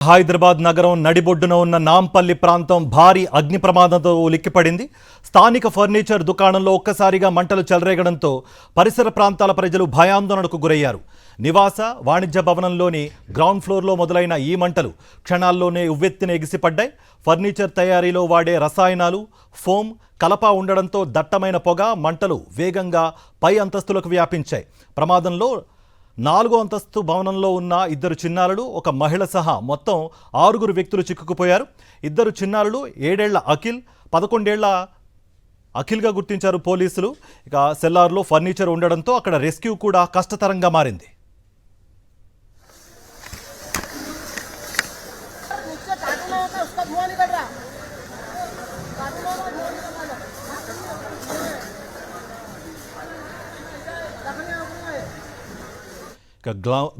హైదరాబాద్ నగరం నడిబొడ్డున ఉన్న నాంపల్లి ప్రాంతం భారీ అగ్ని ప్రమాదంతో ఉలిక్కిపడింది. స్థానిక ఫర్నిచర్ దుకాణంలో ఒక్కసారిగా మంటలు చెలరేగడంతో పరిసర ప్రాంతాల ప్రజలు భయాందోళనకు గురయ్యారు. నివాస వాణిజ్య భవనంలోని గ్రౌండ్ ఫ్లోర్లో మొదలైన ఈ మంటలు క్షణాల్లోనే ఉవ్వెత్తున ఎగిసిపడ్డాయి. ఫర్నిచర్ తయారీలో వాడే రసాయనాలు, ఫోమ్, కలప ఉండడంతో దట్టమైన పొగ, మంటలు వేగంగా పై అంతస్తులకు వ్యాపించాయి. ప్రమాదంలో 4వ అంతస్తు భవనంలో ఉన్న 2 చిన్నారులు, ఒక మహిళ సహా మొత్తం 6 వ్యక్తులు చిక్కుకుపోయారు. 2 చిన్నారులు 7 ఏళ్ల అఖిల్, 11 ఏళ్ల అఖిల్గా గుర్తించారు పోలీసులు. ఇక సెల్లార్లో ఫర్నిచర్ ఉండడంతో అక్కడ రెస్క్యూ కూడా కష్టతరంగా మారింది.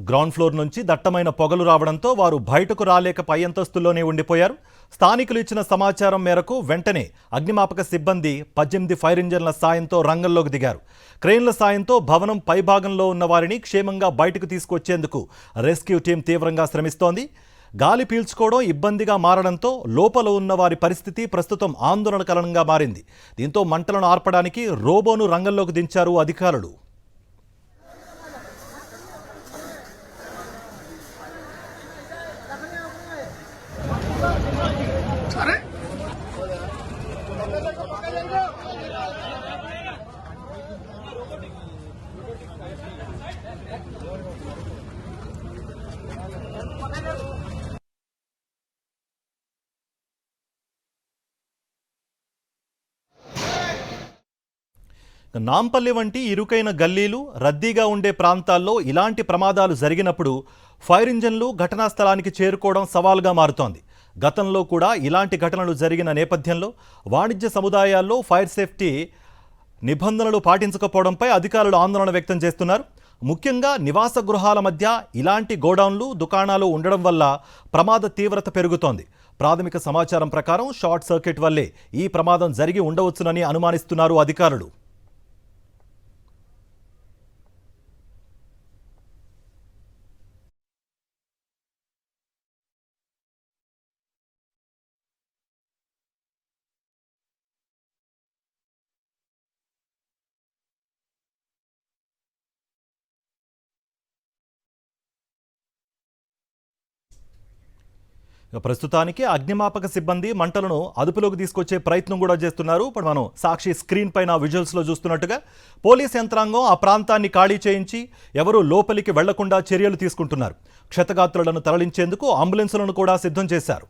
గ్రౌండ్ ఫ్లోర్ నుంచి దట్టమైన పొగలు రావడంతో వారు బయటకు రాలేక పై అంతస్తుల్లోనే ఉండిపోయారు. స్థానికులు ఇచ్చిన సమాచారం మేరకు వెంటనే అగ్నిమాపక సిబ్బంది 18 ఫైర్ ఇంజన్ల సాయంతో రంగంలోకి దిగారు. క్రెయిన్ల సాయంతో భవనం పైభాగంలో ఉన్న వారిని క్షేమంగా బయటకు తీసుకొచ్చేందుకు రెస్క్యూ టీం తీవ్రంగా శ్రమిస్తోంది. గాలి పీల్చుకోవడం ఇబ్బందిగా మారడంతో లోపల ఉన్న వారి పరిస్థితి ప్రస్తుతం ఆందోళనకరంగా మారింది. దీంతో మంటలను ఆర్పడానికి రోబోను రంగంలోకి దించారు అధికారులు. నాంపల్లి వంటి ఇరుకైన గల్లీలు, రద్దీగా ఉండే ప్రాంతాల్లో ఇలాంటి ప్రమాదాలు జరిగినప్పుడు ఫైర్ ఇంజన్లు ఘటనా స్థలానికి చేరుకోవడం సవాల్గా మారుతోంది. గతంలో కూడా ఇలాంటి ఘటనలు జరిగిన నేపథ్యంలో వాణిజ్య సముదాయాల్లో ఫైర్ సేఫ్టీ నిబంధనలు పాటించకపోవడంపై అధికారులు ఆందోళన వ్యక్తం చేస్తున్నారు. ముఖ్యంగా నివాస గృహాల మధ్య ఇలాంటి గోడౌన్లు, దుకాణాలు ఉండడం వల్ల ప్రమాద తీవ్రత పెరుగుతోంది. ప్రాథమిక సమాచారం ప్రకారం షార్ట్ సర్క్యూట్ వల్లే ఈ ప్రమాదం జరిగి ఉండవచ్చునని అనుమానిస్తున్నారు అధికారులు. ప్రస్తుతానికి అగ్నిమాపక సిబ్బంది మంటలను అదుపులోకి తీసుకొచ్చే ప్రయత్నం కూడా చేస్తున్నారు. ఇప్పుడు మనం సాక్షి స్క్రీన్ పైన విజువల్స్లో చూస్తున్నట్టుగా పోలీస్ యంత్రాంగం ఆ ప్రాంతాన్ని ఖాళీ చేయించి ఎవరూ లోపలికి వెళ్లకుండా చర్యలు తీసుకుంటున్నారు. క్షతగాత్రులను తరలించేందుకు అంబులెన్సులను కూడా సిద్ధం చేశారు.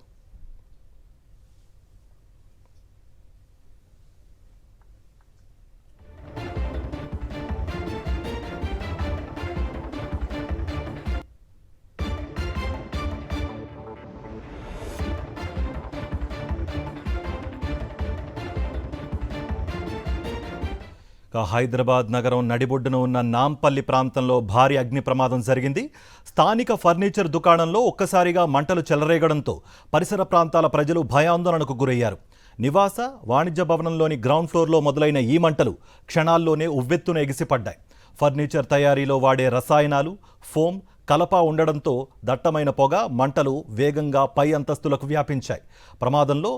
హైదరాబాద్ నగరం నడిబొడ్డున ఉన్న నాంపల్లి ప్రాంతంలో భారీ అగ్ని ప్రమాదం జరిగింది. స్థానిక ఫర్నిచర్ దుకాణంలో ఒక్కసారిగా మంటలు చెలరేగడంతో పరిసర ప్రాంతాల ప్రజలు భయాందోళనకు గురయ్యారు. నివాస వాణిజ్య భవనంలోని గ్రౌండ్ ఫ్లోర్లో మొదలైన ఈ మంటలు క్షణాల్లోనే ఉవ్వెత్తున ఎగిసిపడ్డాయి. ఫర్నిచర్ తయారీలో వాడే రసాయనాలు, ఫోమ్, కలప ఉండడంతో దట్టమైన పొగ, మంటలు వేగంగా పై అంతస్తులకు వ్యాపించాయి. ప్రమాదంలో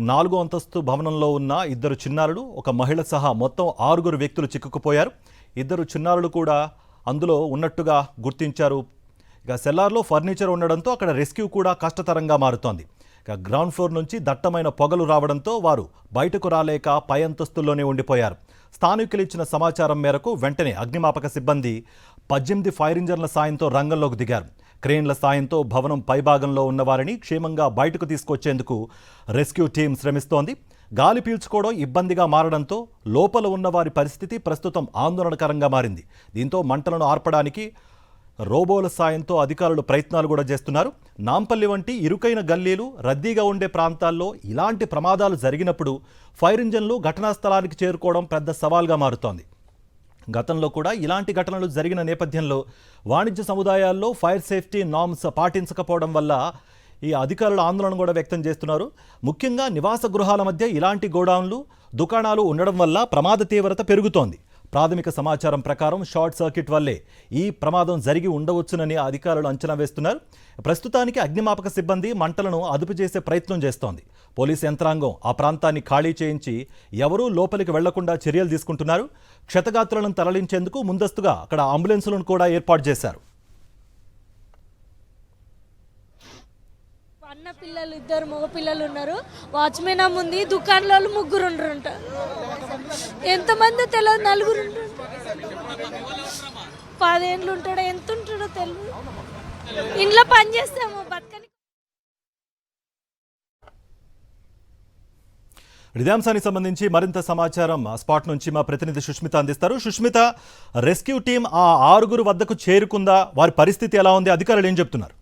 4వ అంతస్తు భవనంలో ఉన్న 2 చిన్నారులు, ఒక మహిళ సహా మొత్తం 6 వ్యక్తులు చిక్కుకుపోయారు. 2 చిన్నారులు కూడా అందులో ఉన్నట్టుగా గుర్తించారు. ఇక సెల్లార్లో ఫర్నిచర్ ఉండడంతో అక్కడ రెస్క్యూ కూడా కష్టతరంగా మారుతోంది. ఇక గ్రౌండ్ ఫ్లోర్ నుంచి దట్టమైన పొగలు రావడంతో వారు బయటకు రాలేక పై అంతస్తుల్లోనే ఉండిపోయారు. స్థానికులు ఇచ్చిన సమాచారం మేరకు వెంటనే అగ్నిమాపక సిబ్బంది 18 ఫైర్ ఇంజన్ల సాయంతో రంగంలోకి దిగారు. క్రెయిన్ల సాయంతో భవనం పైభాగంలో ఉన్న వారిని క్షేమంగా బయటకు తీసుకొచ్చేందుకు రెస్క్యూ టీం శ్రమిస్తోంది. గాలి పీల్చుకోవడం ఇబ్బందిగా మారడంతో లోపల ఉన్న వారి పరిస్థితి ప్రస్తుతం ఆందోళనకరంగా మారింది. దీంతో మంటలను ఆర్పడానికి రోబోల సాయంతో అధికారులు ప్రయత్నాలు కూడా చేస్తున్నారు. నాంపల్లి వంటి ఇరుకైన గల్లీలు, రద్దీగా ఉండే ప్రాంతాల్లో ఇలాంటి ప్రమాదాలు జరిగినప్పుడు ఫైర్ ఇంజన్లు ఘటనా స్థలానికి చేరుకోవడం పెద్ద సవాల్గా మారుతోంది. గతంలో కూడా ఇలాంటి ఘటనలు జరిగిన నేపథ్యంలో వాణిజ్య సముదాయాల్లో ఫైర్ సేఫ్టీ నార్మ్స్ పాటించకపోవడం వల్ల ఈ అధికారులు ఆందోళన కూడా వ్యక్తం చేస్తున్నారు. ముఖ్యంగా నివాస గృహాల మధ్య ఇలాంటి గోడౌన్లు, దుకాణాలు ఉండడం వల్ల ప్రమాద తీవ్రత పెరుగుతోంది. ప్రాథమిక సమాచారం ప్రకారం షార్ట్ సర్క్యూట్ వల్లే ఈ ప్రమాదం జరిగి ఉండవచ్చునని అధికారులు అంచనా వేస్తున్నారు. ప్రస్తుతానికి అగ్నిమాపక సిబ్బంది మంటలను అదుపు చేసే ప్రయత్నం చేస్తోంది. పోలీసు యంత్రాంగం ఆ ప్రాంతాన్ని ఖాళీ చేయించి ఎవరూ లోపలికి వెళ్లకుండా చర్యలు తీసుకుంటున్నారు. క్షతగాత్రులను తరలించేందుకు ముందస్తుగా అక్కడ అంబులెన్సులను కూడా ఏర్పాటు చేశారు. అన్న పిల్లలు 2 మగ పిల్లలు ఉన్నారు. వాచ్మెన్ అమ్మ ఉంది. దుకాణంలో 3 ఉంటారు. ఎంతమంది తెలియదు. 4 ఉంటారు. 10 ఏళ్ళు ఉంటాడో ఎంత ఉంటాడో తెలియదు. ఇంట్లో పని చేస్తాము బతకని. ఇదే అంశానికి సంబంధించి మరింత సమాచారం స్పాట్ నుంచి మా ప్రతినిధి సుష్మిత అందిస్తారు. సుష్మిత, రెస్క్యూ టీం ఆ 6 వద్దకు చేరుకుందా? వారి పరిస్థితి ఎలా ఉంది? అధికారులు ఏం చెప్తున్నారు?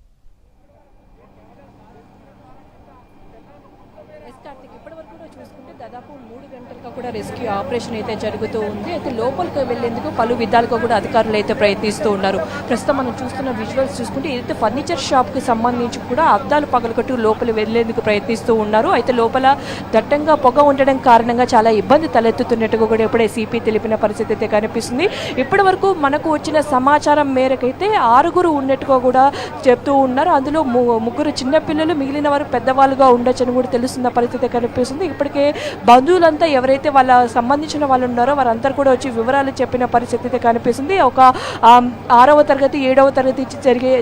దాదాపు 3 గంటలుగా కూడా రెస్క్యూ ఆపరేషన్ అయితే జరుగుతూ ఉంది. అయితే లోపలికి వెళ్లేందుకు పలు విధాలుగా కూడా అధికారులు అయితే ప్రయత్నిస్తూ ఉన్నారు. ప్రస్తుతం మనం చూస్తున్న విజువల్స్ చూసుకుంటే ఏదైతే ఫర్నిచర్ షాప్కి సంబంధించి కూడా అద్దాలు పగలగొట్టు లోపలి వెళ్లేందుకు ప్రయత్నిస్తూ ఉన్నారు. అయితే లోపల దట్టంగా పొగ ఉండడం కారణంగా చాలా ఇబ్బంది తలెత్తుతున్నట్టుగా కూడా ఇప్పుడే సిపి తెలిపిన పరిస్థితి అయితే కనిపిస్తుంది. ఇప్పటి వరకు మనకు వచ్చిన సమాచారం మేరకైతే 6 ఉన్నట్టుగా కూడా చెప్తూ ఉన్నారు. అందులో 3 చిన్నపిల్లలు, మిగిలిన వారు పెద్దవాళ్ళుగా ఉండొచ్చని కూడా తెలుస్తున్న పరిస్థితి కనిపిస్తుంది. ఇప్పటికే బంధువులంతా ఎవరైతే వాళ్ళ సంబంధించిన వాళ్ళు ఉన్నారో వారందరూ కూడా వచ్చి వివరాలు చెప్పిన పరిస్థితి అయితే కనిపిస్తుంది. ఒక 6వ తరగతి 7వ తరగతి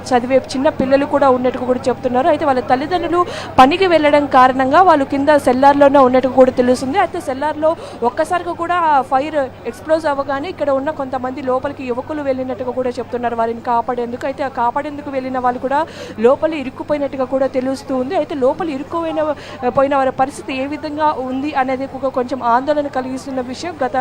చదివే చిన్న పిల్లలు కూడా ఉన్నట్టు కూడా చెప్తున్నారు. అయితే వాళ్ళ తల్లిదండ్రులు పనికి వెళ్ళడం కారణంగా వాళ్ళు కింద సెల్లార్లోనే ఉన్నట్టు కూడా తెలుస్తుంది. అయితే సెల్లార్లో ఒక్కసారిగా కూడా ఫైర్ ఎక్స్ప్లోజ్ అవ్వగానే ఇక్కడ ఉన్న కొంతమంది లోపలికి యువకులు వెళ్ళినట్టుగా కూడా చెప్తున్నారు వారిని కాపాడేందుకు. అయితే ఆ కాపాడేందుకు వెళ్ళిన వాళ్ళు కూడా లోపలి ఇరుక్కుపోయినట్టుగా కూడా తెలుస్తూ ఉంది. అయితే లోపల పోయిన వారి పరిస్థితి ఏ విధంగా ఉంది అనేది కొంచెం ఆందోళన కలిగిస్తున్న విషయం. గత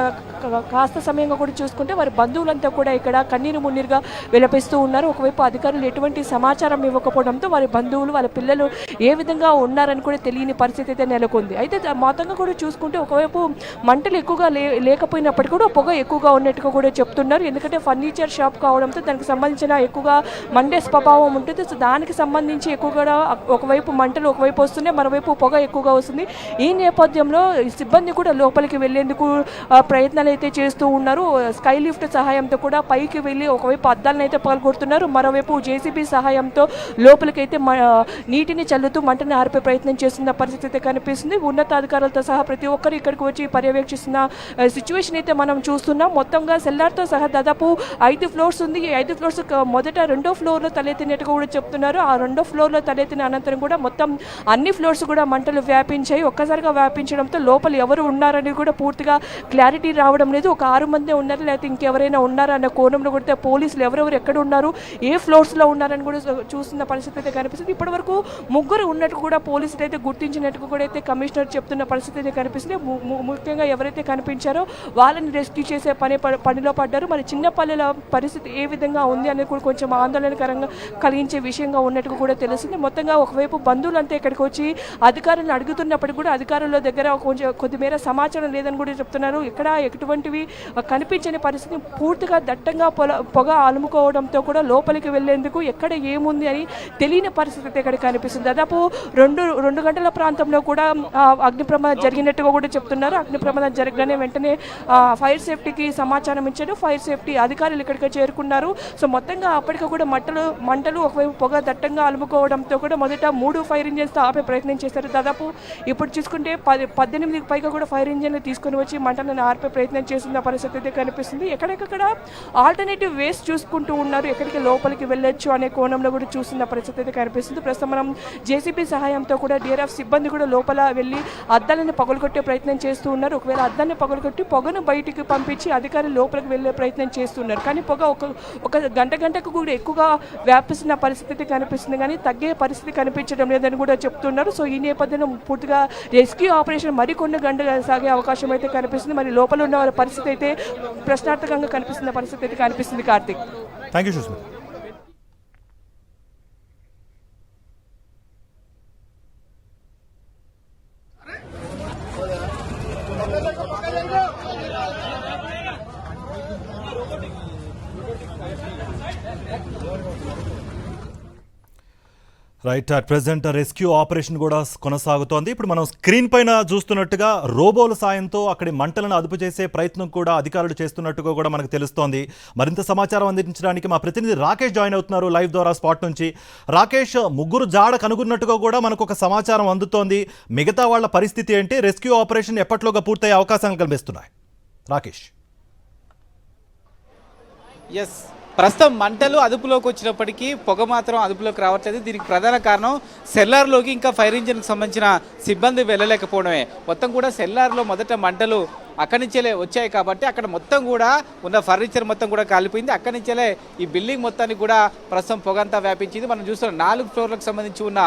కాస్త సమయంగా కూడా చూసుకుంటే వారి బంధువులంతా కూడా ఇక్కడ కన్నీరు మున్నీరుగా విలపిస్తూ ఉన్నారు. ఒకవైపు అధికారులు ఎటువంటి సమాచారం ఇవ్వకపోవడంతో వారి బంధువులు, వాళ్ళ పిల్లలు ఏ విధంగా ఉన్నారని కూడా తెలియని పరిస్థితి అయితే నెలకొంది. అయితే మొత్తంగా కూడా చూసుకుంటే ఒకవైపు మంటలు ఎక్కువగా లేకపోయినప్పటికీ కూడా పొగ ఎక్కువగా ఉన్నట్టుగా కూడా చెప్తున్నారు. ఎందుకంటే ఫర్నిచర్ షాప్ కావడంతో దానికి సంబంధించిన ఎక్కువగా మండే స్వభావం ఉంటుంది. సో దానికి సంబంధించి ఎక్కువగా ఒకవైపు మంటలు ఒకవైపు వస్తున్నాయి, మరోవైపు పొగ ఎక్కువగా వస్తుంది. ఈ నేపథ్యంలో సిబ్బంది కూడా లోపలికి వెళ్లేందుకు ప్రయత్నాలు అయితే చేస్తూ ఉన్నారు. స్కై లిఫ్ట్ సహాయంతో కూడా పైకి వెళ్ళి ఒకవైపు అద్దాలను అయితే పగలగొడుతున్నారు, మరోవైపు జేసీబీ సహాయంతో లోపలికైతే నీటిని చల్లుతూ మంటని ఆర్పే ప్రయత్నం చేస్తున్న పరిస్థితి కనిపిస్తుంది. ఉన్నతాధికారులతో సహా ప్రతి ఒక్కరు ఇక్కడికి వచ్చి పర్యవేక్షిస్తున్న సిచ్యువేషన్ అయితే మనం చూస్తున్నాం. మొత్తంగా సెల్లార్తో సహా దాదాపు 5 ఫ్లోర్స్ ఉంది. ఈ 5 ఫ్లోర్స్ మొదట 2వ ఫ్లోర్లో తలెత్తినట్టుగా కూడా చెప్తున్నారు. ఆ 2వ ఫ్లోర్లో తలెత్తిన అనంతరం కూడా మొత్తం అన్ని ఫ్లోర్స్ కూడా మంటలు వ్యాపించాయి. ఒక్కసారిగా వ్యాపించడంతో లోపల ఎవరు ఉన్నారని కూడా పూర్తిగా క్లారిటీ రావడం లేదు. ఒక 6 మంది ఉన్నారు, లేకపోతే ఇంకెవరైనా ఉన్నారా అన్న కోణంలో కూడా పోలీసులు ఎవరెవరు ఎక్కడ ఉన్నారు, ఏ ఫ్లోర్స్లో ఉన్నారని కూడా చూస్తున్న పరిస్థితి అయితే కనిపిస్తుంది. ఇప్పటి వరకు 3 ఉన్నట్టు కూడా పోలీసులు అయితే గుర్తించినట్టు కూడా అయితే కమిషనర్ చెప్తున్న పరిస్థితి అయితే కనిపిస్తుంది. ముఖ్యంగా ఎవరైతే కనిపించారో వాళ్ళని రెస్క్యూ చేసే పనిలో పడ్డారు. మరి చిన్న పల్లెల పరిస్థితి ఏ విధంగా ఉంది అనేది కూడా కొంచెం ఆందోళనకరంగా కలిగించే విషయంగా ఉన్నట్టు కూడా తెలుస్తుంది. మొత్తంగా ఒకవైపు బంధువులంతా ఇక్కడికి వచ్చి అధికారులను అడుగుతున్నప్పటికీ కూడా అధికారుల దగ్గర కొద్దిమేర సమాచారం లేదని కూడా చెప్తున్నారు. ఇక్కడ ఎటువంటివి కనిపించని పరిస్థితి, పూర్తిగా దట్టంగా పొగ అలుముకోవడంతో కూడా లోపలికి వెళ్లేందుకు ఎక్కడ ఏముంది అని తెలియని పరిస్థితి ఇక్కడ కనిపిస్తుంది. దాదాపు 2 గంటల ప్రాంతంలో కూడా అగ్ని ప్రమాదం జరిగినట్టుగా కూడా చెప్తున్నారు. అగ్ని ప్రమాదం జరగగానే వెంటనే ఫైర్ సేఫ్టీకి సమాచారం ఇచ్చారు. ఫైర్ సేఫ్టీ అధికారులు ఇక్కడికి చేరుకున్నారు. సో మొత్తంగా అప్పటికి కూడా మంటలు ఒకవైపు పొగ దట్టంగా అలుముకోవడంతో కూడా మొదట 3 ఫైర్ ఇంజిన్స్తో ఆపే ప్రయత్నం చేశారు. దాదాపు ఇప్పుడు చూసుకుంటే 18కి పైగా కూడా ఫైర్ ఇంజిన్లు తీసుకుని వచ్చి మంటలను ఆర్పే ప్రయత్నం చేస్తున్న పరిస్థితి అయితే కనిపిస్తుంది. ఎక్కడెక్కడ ఆల్టర్నేటివ్ వేస్ చూసుకుంటూ ఉన్నారు, ఎక్కడికి లోపలికి వెళ్ళొచ్చు అనే కోణంలో కూడా చూస్తున్న పరిస్థితి అయితే కనిపిస్తుంది. ప్రస్తుతం మనం జేసీబీ సహాయంతో కూడా డిఆర్ఎఫ్ సిబ్బంది కూడా లోపల వెళ్ళి అద్దాలను పగలగొట్టే ప్రయత్నం చేస్తూ ఉన్నారు. ఒకవేళ అద్దాన్ని పగలగొట్టి పొగను బయటికి పంపించి అధికారులు లోపలికి వెళ్ళే ప్రయత్నం చేస్తున్నారు. కానీ పొగ ఒక గంటకు కూడా ఎక్కువగా వ్యాపిస్తున్న పరిస్థితి కనిపిస్తుంది, కానీ తగ్గే పరిస్థితి కనిపించడం లేదని కూడా చెప్తున్నారు. సో ఈ నేపథ్యంలో పూర్తిగా రెస్క్యూ ఆపరేషన్ మరికొన్ని గంటలు సాగే అవకాశం అయితే కనిపిస్తుంది. మరి లోపల ఉన్న వారి పరిస్థితి అయితే ప్రశ్నార్థకంగా కనిపిస్తున్న పరిస్థితి అయితే కనిపిస్తుంది. Karthik, thank you Sushmita. Right, at present rescue operation కూడా కొనసాగుతోంది. ఇప్పుడు మనం స్క్రీన్ పైన చూస్తున్నట్టుగా రోబోల సాయంతో అక్కడి మంటలను అదుపు చేసే ప్రయత్నం కూడా అధికారులు చేస్తున్నట్టుగా కూడా మనకు తెలుస్తోంది. మరింత సమాచారం అందించడానికి మా ప్రతినిధి రాకేష్ జాయిన్ అవుతున్నారు లైవ్ ద్వారా స్పాట్ నుంచి. రాకేష్, ముగ్గురు జాడ కనుగొన్నట్టుగా కూడా మనకు ఒక సమాచారం అందుతోంది. మిగతా వాళ్ళ పరిస్థితి ఏంటి? రెస్క్యూ ఆపరేషన్ ఎప్పట్లోగా పూర్తయ్యే అవకాశాలు కనిపిస్తున్నాయి? రాకేష్. ఎస్, ప్రస్తుతం మంటలు అదుపులోకి వచ్చినప్పటికీ పొగ మాత్రం అదుపులోకి రావట్లేదు. దీనికి ప్రధాన కారణం సెల్లార్లోకి ఇంకా ఫైర్ ఇంజిన్కి సంబంధించిన సిబ్బంది వెళ్ళలేకపోవడమే. మొత్తం కూడా సెల్లార్లో మొదట మంటలు అక్కడి నుంచేలే వచ్చాయి కాబట్టి అక్కడ మొత్తం కూడా ఉన్న ఫర్నిచర్ మొత్తం కూడా కాలిపోయింది. అక్కడి నుంచేలే ఈ బిల్డింగ్ మొత్తానికి కూడా ప్రస్తుతం పొగంతా వ్యాపించింది. మనం చూస్తున్నాం 4 ఫ్లోర్లకు సంబంధించి ఉన్న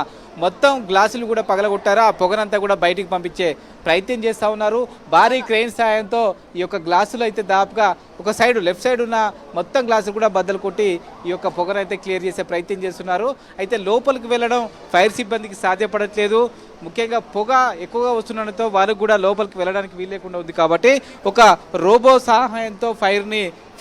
మొత్తం గ్లాసులు కూడా పగలగొట్టారు. ఆ పొగనంతా కూడా బయటికి పంపించే ప్రయత్నం చేస్తూ ఉన్నారు. భారీ క్రెయిన్ సాయంతో ఈ యొక్క గ్లాసులు అయితే దాదాపుగా ఒక సైడ్ లెఫ్ట్ సైడ్ ఉన్న మొత్తం గ్లాసులు కూడా బద్దలు కొట్టి ఈ యొక్క పొగనైతే క్లియర్ చేసే ప్రయత్నం చేస్తున్నారు. అయితే లోపలికి వెళ్ళడం ఫైర్ సిబ్బందికి సాధ్యపడట్లేదు. ముఖ్యంగా పొగ ఎక్కువగా వస్తుండడంతో వాళ్ళకు కూడా లోపలికి వెళ్ళడానికి వీలు లేకుండా ఉంది కాబట్టి ఒక రోబో సహాయంతో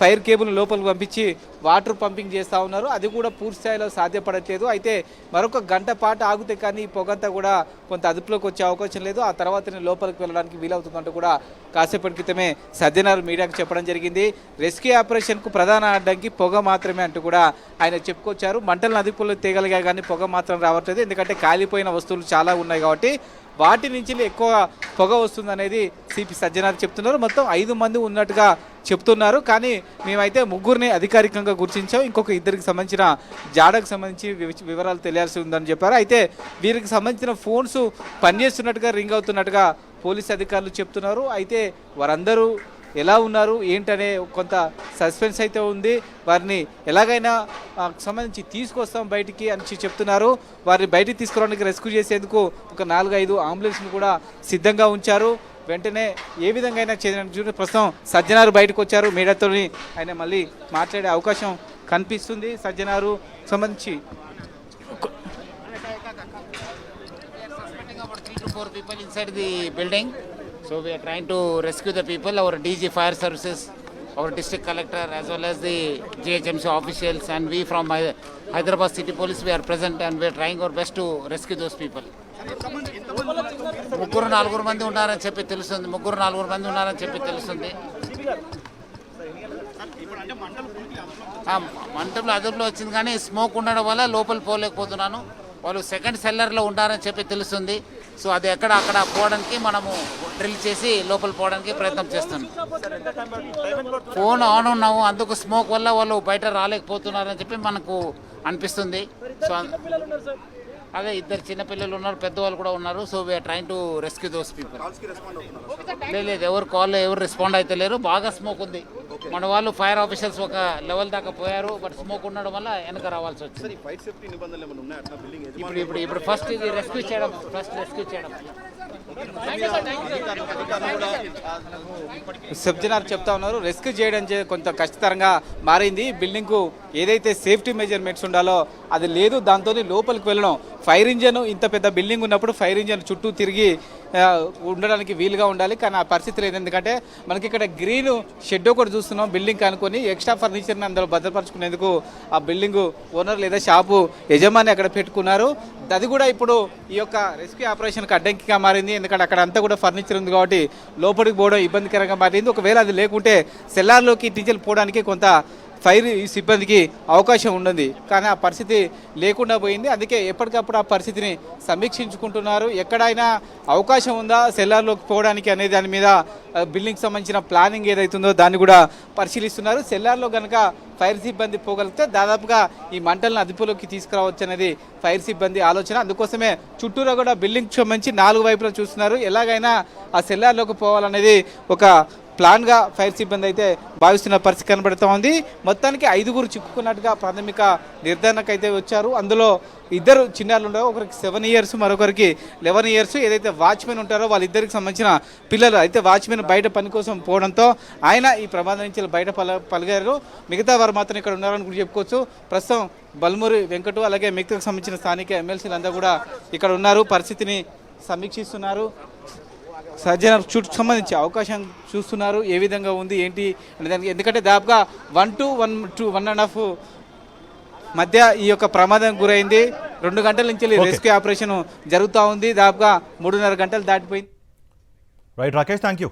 ఫైర్ కేబుల్ లోపలికి పంపించి వాటర్ పంపింగ్ చేస్తూ ఉన్నారు. అది కూడా పూర్తి స్థాయిలో సాధ్యపడట్లేదు. అయితే మరొక గంట పాటు ఆగితే కానీ ఈ పొగంతా కూడా కొంత అదుపులోకి వచ్చే అవకాశం లేదు. ఆ తర్వాతనే లోపలికి వెళ్ళడానికి వీలవుతుందంటూ కూడా కాసేపటి క్రితమే సజ్జనార్ మీడియాకు చెప్పడం జరిగింది. రెస్క్యూ ఆపరేషన్కు ప్రధాన అడ్డంకి పొగ మాత్రమే అంటూ కూడా ఆయన చెప్పుకొచ్చారు. మంటలను అదుపులో తేగలిగా కానీ పొగ మాత్రం రావట్లేదు. ఎందుకంటే కాలిపోయిన వస్తువులు చాలా ఉన్నాయి కాబట్టి వాటి నుంచి ఎక్కువ పొగ వస్తుందనేది సిపి సజ్జనార్ చెప్తున్నారు. మొత్తం 5 మంది ఉన్నట్టుగా చెప్తున్నారు. కానీ మేమైతే ముగ్గురిని అధికారికంగా గుర్తించాం. ఇంకొక ఇద్దరికి సంబంధించిన జాడకు సంబంధించి వివరాలు తెలియాల్సి ఉందని చెప్పారు. అయితే వీరికి సంబంధించిన ఫోన్స్ పనిచేస్తున్నట్టుగా రింగ్ అవుతున్నట్టుగా పోలీస్ అధికారులు చెప్తున్నారు. అయితే వారందరూ ఎలా ఉన్నారు ఏంటనే కొంత సస్పెన్స్ అయితే ఉంది. వారిని ఎలాగైనా సంబంధించి తీసుకొస్తాం బయటికి అని చెప్తున్నారు. వారిని బయటికి తీసుకురావడానికి రెస్క్యూ చేసేందుకు ఒక 4-5 అంబులెన్స్ను కూడా సిద్ధంగా ఉంచారు. వెంటనే ఏ విధంగా అయినా చేయడానికి ప్రస్తుతం సజ్జనారు బయటకు వచ్చారు. మీడియాతో ఆయన మళ్ళీ మాట్లాడే అవకాశం కనిపిస్తుంది. సజ్జనారు సంబంధించి 3 to 4 people inside the building. So we are trying to rescue the people. Our DG Fire Services, our district collector, as well as the GHMC officials, and we from Hyderabad City Police, we are present and we are trying our best to rescue those people. ముగ్గురు 4 మంది ఉన్నారని చెప్పి తెలుస్తుంది. మంటలు అదుపులో వచ్చింది కానీ smoke ఉండడం వల్ల లోపల పోలేకపోతున్నాను. వాళ్ళు సెకండ్ సెల్లర్లో ఉంటారని చెప్పి తెలుస్తుంది. సో అది అక్కడ పోవడానికి మనము డ్రిల్ చేసి లోపల పోవడానికి ప్రయత్నం చేస్తున్నాం. ఫోన్ ఆన్ ఉన్నాము, అందుకు స్మోక్ వల్ల వాళ్ళు బయట రాలేకపోతున్నారని చెప్పి మనకు అనిపిస్తుంది. సో అదే 2 చిన్నపిల్లలు ఉన్నారు, పెద్దవాళ్ళు కూడా ఉన్నారు. So we are trying to rescue those people. లేదు, ఎవరు రెస్పాండ్ అయితే లేరు. బాగా స్మోక్ ఉంది. మన వాళ్ళు ఫైర్ ఆఫీసర్స్ ఒక లెవెల్ దాకా పోయారు. బట్ స్మోక్ ఉండడం వల్ల వెనక రావాల్సి వచ్చింది. ఇప్పుడు ఫస్ట్ ఇది రెస్క్యూ చేయడం. సబ్జనార్ చెప్తా ఉన్నారు. రెస్క్యూ చేయడం కొంత కష్టతరంగా మారింది. బిల్డింగ్కు ఏదైతే సేఫ్టీ మెజర్మెంట్స్ ఉండాలో అది లేదు. దాంతో లోపలికి వెళ్ళడం ఫైర్ ఇంజన్ ఇంత పెద్ద బిల్డింగ్ ఉన్నప్పుడు ఫైర్ ఇంజన్ చుట్టూ తిరిగి ఉండడానికి వీలుగా ఉండాలి. కానీ ఆ పరిస్థితి లేదు. ఎందుకంటే మనకి ఇక్కడ గ్రీన్ షెడ్ ఒకటి చూస్తున్నాం బిల్డింగ్ అనుకొని. ఎక్స్ట్రా ఫర్నిచర్ని అందులో భద్రపరుచుకునేందుకు ఆ బిల్డింగ్ ఓనర్ లేదా షాపు యజమాని అక్కడ పెట్టుకున్నారు. అది కూడా ఇప్పుడు ఈ యొక్క రెస్క్యూ ఆపరేషన్కి అడ్డంకిగా మారింది. ఎందుకంటే అక్కడ అంతా కూడా ఫర్నిచర్ ఉంది కాబట్టి లోపలికి పోవడం ఇబ్బందికరంగా మారింది. ఒకవేళ అది లేకుంటే సెల్లార్లోకి టీచర్లు పోవడానికి కొంత ఫైర్ సిబ్బందికి అవకాశం ఉన్నది. కానీ ఆ పరిస్థితి లేకుండా పోయింది. అందుకే ఎప్పటికప్పుడు ఆ పరిస్థితిని సమీక్షించుకుంటున్నారు. ఎక్కడైనా అవకాశం ఉందా సెల్లార్లోకి పోవడానికి అనే దాని మీద బిల్డింగ్కి సంబంధించిన ప్లానింగ్ ఏదైతుందో దాన్ని కూడా పరిశీలిస్తున్నారు. సెల్లార్లో కనుక ఫైర్ సిబ్బంది పోగలిగితే దాదాపుగా ఈ మంటలను అదుపులోకి తీసుకురావచ్చు అనేది ఫైర్ సిబ్బంది ఆలోచన. అందుకోసమే చుట్టూరా కూడా బిల్డింగ్కి సంబంధించి 4 వైపులా చూస్తున్నారు. ఎలాగైనా ఆ సెల్లార్లోకి పోవాలనేది ఒక ప్లాన్గా ఫైర్ సిబ్బంది అయితే భావిస్తున్న పరిస్థితి కనబడుతూ ఉంది. మొత్తానికి 5గురు చిక్కుకున్నట్టుగా ప్రాథమిక నిర్ధారణకు అయితే వచ్చారు. అందులో 2 చిన్నారులు ఉండవు. ఒకరికి 7 years, మరొకరికి 11 years. ఏదైతే వాచ్మెన్ ఉంటారో వాళ్ళిద్దరికి సంబంధించిన పిల్లలు. అయితే వాచ్మెన్ బయట పని కోసం పోవడంతో ఆయన ఈ ప్రమాదం నుంచి బయట పలిగారు. మిగతా వారు మాత్రం ఇక్కడ ఉన్నారని కూడా చెప్పుకోవచ్చు. ప్రస్తుతం బల్మూరి వెంకటు అలాగే మిగతాకు సంబంధించిన స్థానిక ఎమ్మెల్సీలు అందరూ కూడా ఇక్కడ ఉన్నారు. పరిస్థితిని సమీక్షిస్తున్నారు. సజ్జనార్ చుట్టూ సంబంధించి అవకాశం చూస్తున్నారు. ఏ విధంగా ఉంది ఏంటి అనే దానికి. ఎందుకంటే దాదాపుగా 1 to 1.5 మధ్య ఈ యొక్క ప్రమాదం గురైంది. 2 గంటల నుంచి రెస్క్యూ ఆపరేషన్ జరుగుతూ ఉంది. దాదాపుగా 3.5 గంటలు దాటిపోయింది. Right Rakesh, thank you.